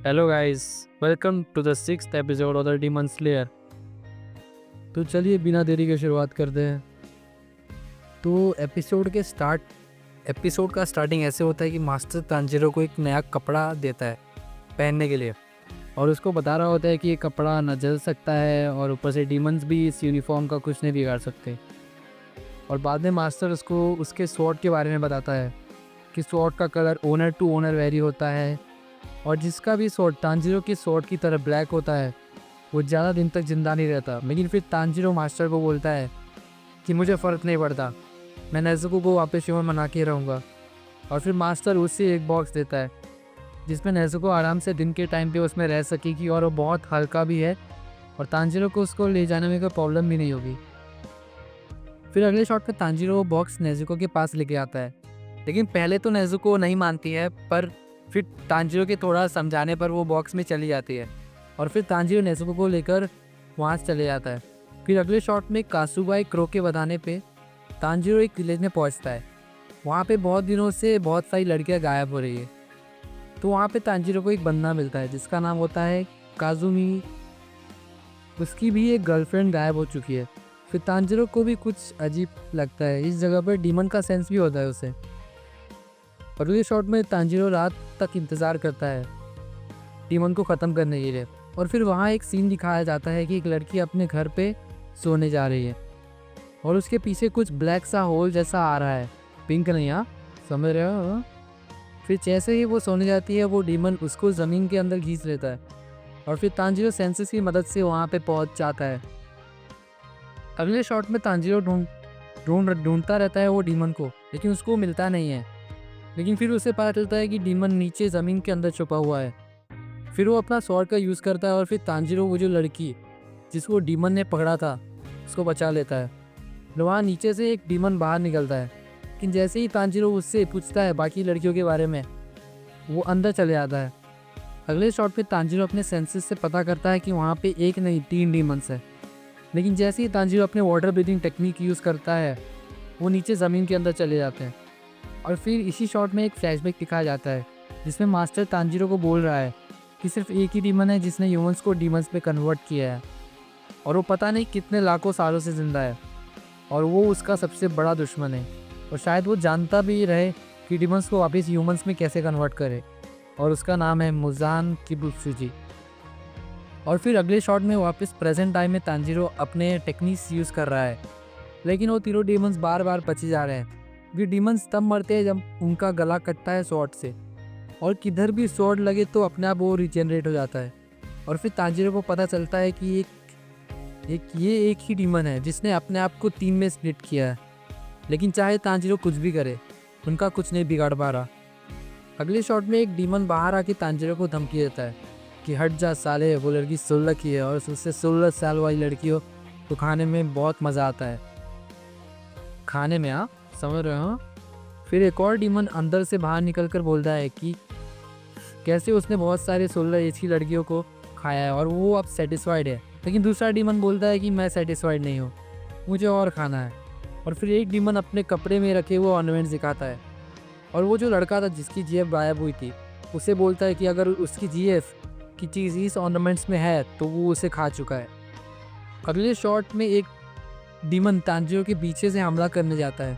Hello guys, welcome to the sixth episode of the demon slayer. तो चलिए बिना देरी के शुरुआत करते हैं। तो एपिसोड का स्टार्टिंग ऐसे होता है कि मास्टर तांजीरो को एक नया कपड़ा देता है पहनने के लिए, और उसको बता रहा होता है कि ये कपड़ा न जल सकता है और ऊपर से डीमंस भी इस यूनिफॉर्म का कुछ नहीं बिगाड़ सकते। और बाद में मास्टर उसको उसके स्वॉर्ड के बारे में बताता है कि स्वॉर्ड का colour owner to owner vary होता है, और जिसका भी स्वॉर्ड तांजीरो की स्वॉर्ड की तरह ब्लैक होता है वो ज़्यादा दिन तक जिंदा नहीं रहता। लेकिन फिर तांजीरो मास्टर को बोलता है कि मुझे फ़र्क नहीं पड़ता, मैं नेज़ुको को वापस ह्यूमन बना के रहूँगा। और फिर मास्टर उसे एक बॉक्स देता है जिसमें नेज़ुको आराम से दिन के टाइम पे उसमें रह सकेगी, और वो बहुत हल्का भी है और तांजीरो को उसको ले जाने में कोई प्रॉब्लम भी नहीं होगी। फिर अगले शॉट में तांजीरो वो बॉक्स नेज़ुको के पास लेके आता है, लेकिन पहले तो नेज़ुको नहीं मानती है, पर फिर तांजीरो के थोड़ा समझाने पर वो बॉक्स में चली जाती है और फिर तांजीरो नेज़ुको को लेकर वहाँ से चले जाता है। फिर अगले शॉट में कासुबाई क्रो के बताने पे तांजीरो एक विलेज में पहुँचता है। वहाँ पे बहुत दिनों से बहुत सारी लड़कियाँ गायब हो रही है। तो वहाँ पे तांजीरो को एक बंदा मिलता है जिसका नाम होता है काजुमी। उसकी भी एक गर्लफ्रेंड गायब हो चुकी है। फिर तांजीरो को भी कुछ अजीब लगता है, इस जगह पर डीमन का सेंस भी होता है उसे। अगले शॉट में तांजीरो रात तक इंतज़ार करता है डीमन को ख़त्म करने के लिए, और फिर वहाँ एक सीन दिखाया जाता है कि एक लड़की अपने घर पे सोने जा रही है और उसके पीछे कुछ ब्लैक सा होल जैसा आ रहा है, पिंक नहीं, हाँ समझ रहे हो। फिर जैसे ही वो सोने जाती है वो डीमन उसको ज़मीन के अंदर घींच लेता है और फिर तांजीरो सेंसेस की मदद से वहाँ पे पहुँच जाता है। अगले शॉट में तांजीरो ढूंढता रहता है वो डीमन को, लेकिन उसको मिलता नहीं है। लेकिन फिर उसे पता चलता है कि डीमन नीचे ज़मीन के अंदर छुपा हुआ है। फिर वो अपना स्वॉर्ड का यूज़ करता है और फिर तांजीरो वो जो लड़की जिसको डीमन ने पकड़ा था उसको बचा लेता है। वहाँ नीचे से एक डीमन बाहर निकलता है, लेकिन जैसे ही तांजीरो उससे पूछता है बाकी लड़कियों के बारे में वो अंदर चले जाता है। अगले शॉट पे तांजीरो अपने सेंसेस से पता करता है कि वहाँ पे एक नहीं 3 डीमंस है। लेकिन जैसे ही तांजीरो अपने वाटर ब्रीदिंग टेक्निक यूज़ करता है वो नीचे ज़मीन के अंदर चले जाते हैं। और फिर इसी शॉट में एक फ्लैशबैक दिखाया जाता है जिसमें मास्टर तांजीरो को बोल रहा है कि सिर्फ एक ही डीमन है जिसने ह्यूमंस को डीमंस पे कन्वर्ट किया है, और वो पता नहीं कितने लाखों सालों से ज़िंदा है, और वो उसका सबसे बड़ा दुश्मन है। और शायद वो जानता भी रहे कि डीमंस को वापस ह्यूमंस में कैसे कन्वर्ट करे, और उसका नाम है मुजान किबुत्सुजी। और फिर अगले शॉट में वापस प्रेजेंट टाइम में तांजीरो अपने टेक्निक्स यूज़ कर रहा है, लेकिन वो तीनों डीमंस बार बार बचे जा रहे हैं। ये डीमंस तब मरते हैं जब उनका गला कटता है स्वॉर्ड से, और किधर भी स्वॉर्ड लगे तो अपने आप वो रिजेनरेट हो जाता है। और फिर तांजीरो को पता चलता है कि ये एक ही डीमन है जिसने अपने आप को 3 में स्प्लिट किया है, लेकिन चाहे तांजीरो कुछ भी करे उनका कुछ नहीं बिगाड़ पा रहा। अगले शॉट में एक डीमन बाहर आके तांजीरो को धमकी देता है कि हट जा साले, वो लड़की 16 की है और उससे 16 साल वाली लड़की हो तो खाने में बहुत मज़ा आता है, खाने में, हाँ समझ रहे हो। फिर एक और डीमन अंदर से बाहर निकलकर बोलता है कि कैसे उसने बहुत सारे 16 एज की लड़कियों को खाया है और वो अब सेटिस्फाइड है। लेकिन दूसरा डीमन बोलता है कि मैं सेटिस्फाइड नहीं हूँ, मुझे और खाना है। और फिर एक डीमन अपने कपड़े में रखे हुए ऑर्नामेंट्स दिखाता है, और वो जो लड़का था जिसकी जीएफ गायब हुई थी उसे बोलता है कि अगर उसकी जीएफ की चीज़ इस ऑर्नामेंट्स में है तो वो उसे खा चुका है। अगले शॉट में एक डीमन तांजीरो के पीछे से हमला करने जाता है,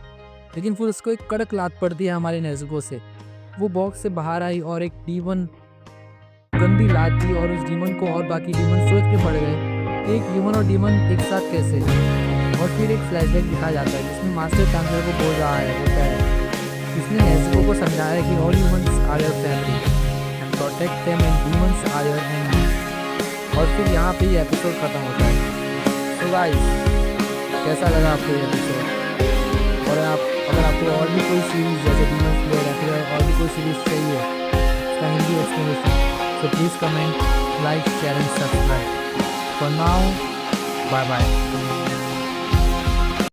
लेकिन फिर उसको एक कड़क लात पड़ती है हमारे नेज़ुको से। वो बॉक्स से बाहर आई और एक डीमन गंदी लात दी, और उस डीमन को और बाकी डीमन सोच के पड़ गए एक ह्यूमन और डीमन एक साथ कैसे। और फिर एक फ्लैशबैक दिखाया जाता है जिसमें मास्टर तांजीरो को बोल रहा है होता है इसने नेज़ुको को समझाया कि all humans are your family and protect them and demons are your enemy. और फिर यहाँ पे ये एपिसोड ख़त्म होता है। तो गाइस, कैसा लगा आपको ये एपिसोड? और अगर आपको और भी कोई सीरीज़ जैसे डीमन स्लेयर या फिर और भी कोई सीरीज़ चाहिए उसका हिंदी एक्सप्लेनेशन, तो please comment, like, share and subscribe. For now, bye bye.